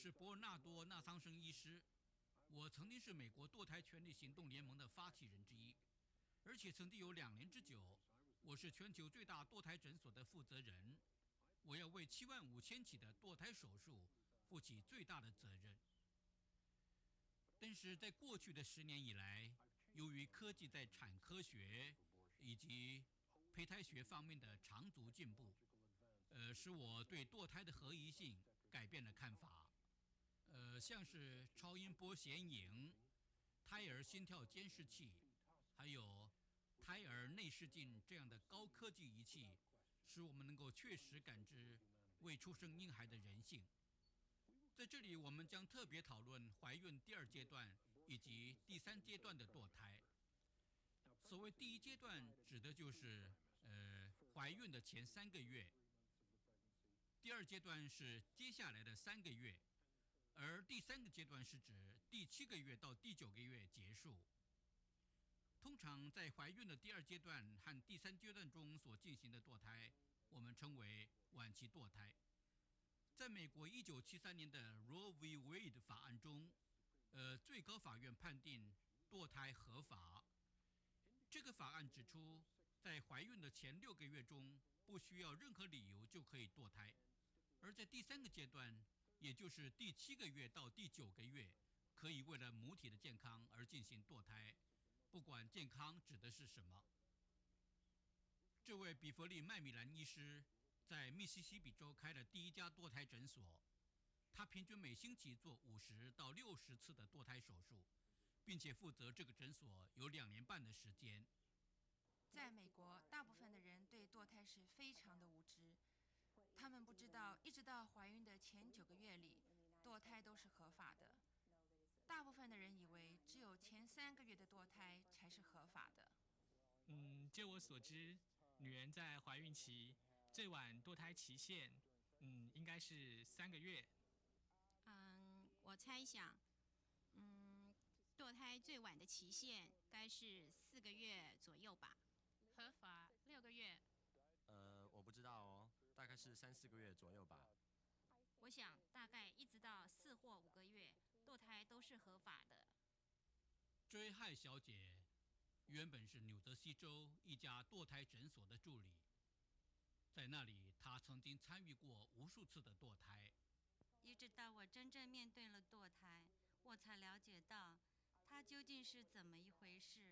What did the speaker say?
是伯纳多·纳桑生医师，我曾经是美国堕胎权利行动联盟的发起人之一，而且曾经有2年之久，我是全球最大堕胎诊所的负责人。我要为75000起的堕胎手术负起最大的责任。但是在过去的10年以来，由于科技在产科学以及胚胎学方面的长足进步，使我对堕胎的合宜性改变了看法。像是超音波显影、胎儿心跳监视器，还有胎儿内视镜这样的高科技仪器，使我们能够确实感知未出生婴孩的人性。在这里，我们将特别讨论怀孕第2阶段以及第3阶段的堕胎。所谓第1阶段，指的就是怀孕的前3个月；第2阶段是接下来的3个月，而第3个阶段是指第7个月到第9个月结束。通常在怀孕的第2阶段和第3阶段中所进行的堕胎，我们称为晚期堕胎。在美国1973年的 Roe v. Wade 法案中，最高法院判定堕胎合法。这个法案指出，在怀孕的前6个月中，不需要任何理由就可以堕胎；而在第3个阶段，也就是第7个月到第9个月，可以为了母体的健康而进行堕胎，不管健康指的是什么。这位比弗利·麦米兰医师在密西西比州开了第1家堕胎诊所，他平均每星期做50到60次的堕胎手术，并且负责这个诊所有2年半的时间。在美国，大部分的人对堕胎是非常的无知，他们不知道，一直到怀孕的前9个月里，堕胎都是合法的。大部分的人以为只有前3个月的堕胎才是合法的。就我所知，女人在怀孕期最晚堕胎期限，应该是3个月。我猜想，堕胎最晚的期限该是4个月左右吧。合法6个月。我不知道哦，大概是3、4个月左右吧。我想大概一直到4或5个月，堕胎都是合法的。追害小姐原本是纽泽西州一家堕胎诊所的助理，在那里她曾经参与过无数次的堕胎。一直到我真正面对了堕胎，我才了解到它究竟是怎么一回事。